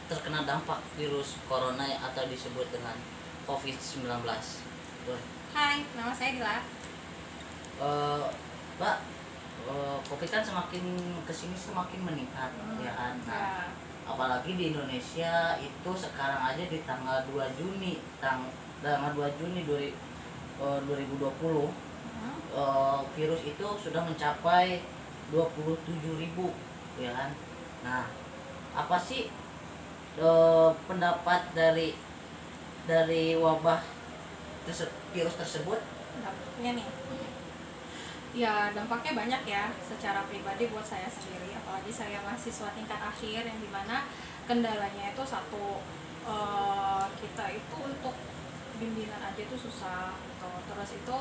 terkena dampak virus corona atau disebut dengan COVID-19. Boleh. Hai, nama saya Dila. Mbak, COVID kan semakin kesini semakin meningkat, ya kan? Nah, apalagi di Indonesia itu sekarang aja di tanggal 2 Juni, tanggal 2 Juni 2020, virus itu sudah mencapai 27.000, ya kan? Nah, apa sih pendapat dari wabah virus tersebut? Dampaknya nih, ya dampaknya banyak ya secara pribadi buat saya sendiri, apalagi saya mahasiswa tingkat akhir yang dimana kendalanya itu satu, kita itu untuk bimbingan aja itu susah gitu. Terus itu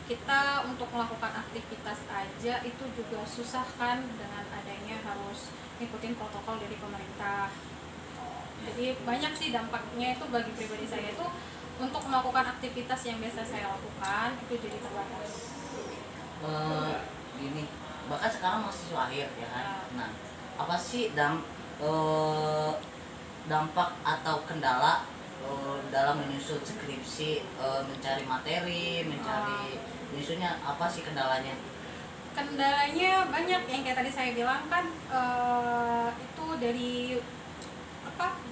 kita untuk melakukan aktivitas aja itu juga susah kan, dengan adanya harus ngikutin protokol dari pemerintah. Jadi banyak sih dampaknya itu bagi pribadi saya itu, untuk melakukan aktivitas yang biasa saya lakukan itu jadi terbatas. Gini, bahkan sekarang mahasiswa akhir, ya kan? Nah, apa sih dampak atau kendala dalam menyusun skripsi, mencari materi, menyusunnya, apa sih kendalanya? Kendalanya banyak, yang kayak tadi saya bilang kan, itu dari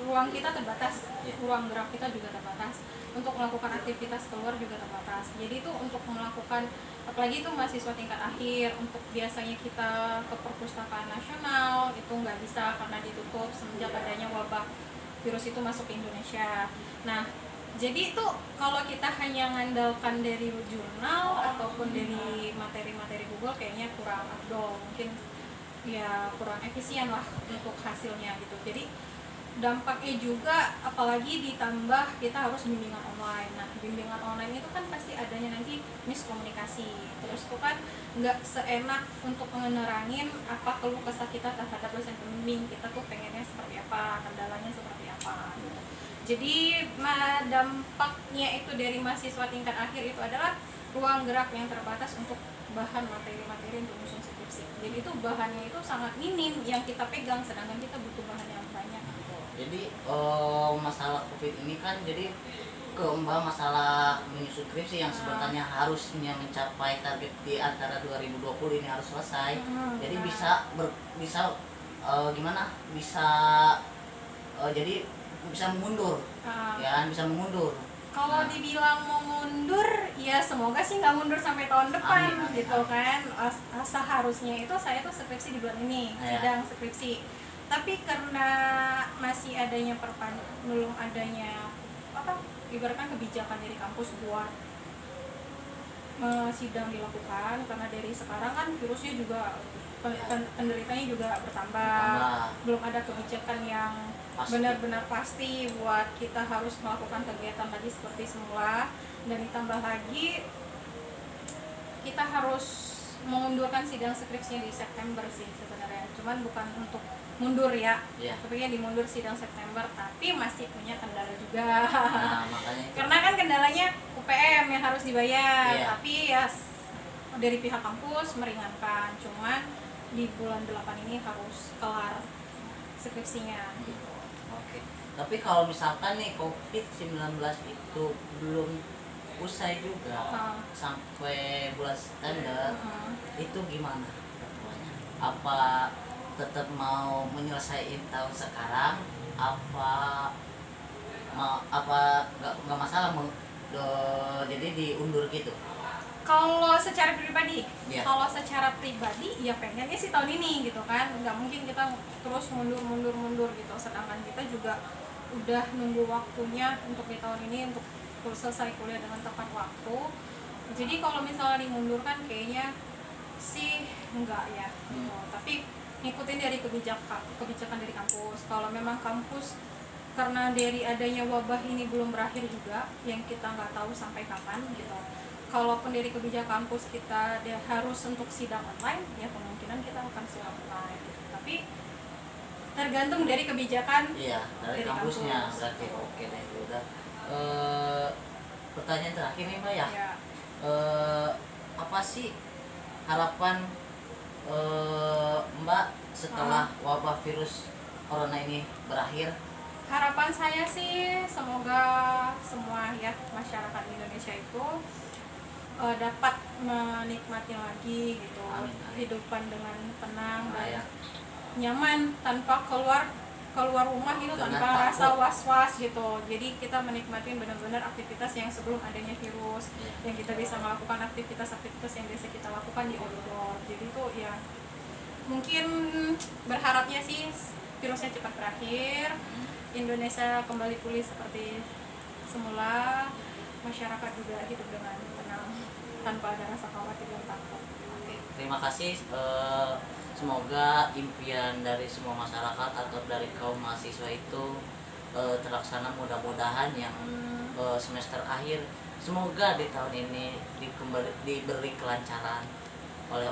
ruang kita terbatas, ruang gerak kita juga terbatas, untuk melakukan aktivitas keluar juga terbatas. Jadi itu untuk melakukan, apalagi itu mahasiswa tingkat akhir, untuk biasanya kita ke perpustakaan nasional itu nggak bisa karena ditutup semenjak adanya wabah virus itu masuk ke Indonesia. Nah, jadi itu kalau kita hanya ngandalkan dari jurnal ataupun dari materi-materi Google kayaknya kurang afdol, mungkin ya kurang efisien lah untuk hasilnya gitu. Jadi dampaknya juga, apalagi ditambah kita harus bimbingan online. Nah, bimbingan online itu kan pasti adanya nanti miskomunikasi. Terus itu kan nggak seenak untuk menerangin apa keluh kesah kita terhadap dosen pembimbing. Kita tuh pengennya seperti apa, kendalanya seperti apa gitu. Jadi dampaknya itu dari mahasiswa tingkat akhir itu adalah ruang gerak yang terbatas untuk bahan materi-materi untuk menyusun skripsi. Jadi itu bahannya itu sangat minim yang kita pegang, sedangkan kita butuh bahan yang banyak. Jadi masalah COVID ini kan jadi keumbang masalah menyusun skripsi yang sebenarnya harusnya mencapai target di antara 2020 ini harus selesai. Jadi bisa gimana? Jadi bisa mengundur. Ya, bisa mengundur. Kalau dibilang mau mundur, ya semoga sih nggak mundur sampai tahun depan. Amin. Gitu kan. Seharusnya itu saya tuh skripsi di bulan ini, sidang skripsi. Tapi karena masih adanya belum adanya ibaratkan kebijakan dari kampus buat sidang dilakukan, karena dari sekarang kan virusnya juga penderitanya juga bertambah. Belum ada kebijakan yang benar-benar pasti buat kita harus melakukan kegiatan lagi seperti semula. Dan ditambah lagi kita harus mengundurkan sidang skripsinya di September sih sebenarnya. Cuman bukan untuk mundur ya, tapi dimundur sidang September, tapi masih punya kendala juga. Nah, makanya karena kan kendalanya UPM yang harus dibayar, tapi ya dari pihak kampus meringankan, cuman di bulan 8 ini harus kelar skripsinya gitu. Oke. Tapi kalau misalkan nih COVID-19 itu belum usai juga sampai bulan September, itu gimana? Apa tetap mau menyelesaikan tahun sekarang, apa nggak masalah jadi diundur gitu? Kalau secara pribadi, ya pengennya sih tahun ini gitu kan, nggak mungkin kita terus mundur gitu. Sedangkan kita juga udah nunggu waktunya untuk di tahun ini untuk selesai kuliah dengan tepat waktu. Jadi kalau misalnya dimundurkan kayaknya sih enggak ya gitu. Tapi ngikutin dari kebijakan dari kampus. Kalau memang kampus karena dari adanya wabah ini belum berakhir juga, yang kita nggak tahu sampai kapan gitu. Kalaupun dari kebijakan kampus kita harus untuk sidang online, ya kemungkinan kita akan sidang online gitu. Tapi tergantung dari kebijakan dari kampusnya. Berarti oke deh, udah. Pertanyaan terakhir nih Mbak ya. Apa sih harapan Mbak setelah wabah virus corona ini berakhir? harapan saya sih semoga semua ya masyarakat Indonesia itu dapat menikmati lagi gitu. Amin. Kehidupan dengan tenang Nah, dan ya. nyaman tanpa keluar rumah gitu, Dengan tanpa rasa takut. was-was gitu. Jadi kita menikmati benar-benar aktivitas yang sebelum adanya virus, Iya. yang kita bisa melakukan aktivitas-aktivitas yang biasa kita lakukan di outdoor. Jadi itu ya mungkin berharapnya sih virusnya cepat berakhir, Indonesia kembali pulih seperti semula, masyarakat juga hidup dengan tenang tanpa ada rasa khawatir dan takut. Oke, terima kasih. Semoga impian dari semua masyarakat atau dari kaum mahasiswa itu terlaksana, mudah-mudahan yang semester akhir semoga di tahun ini diberi kelancaran oleh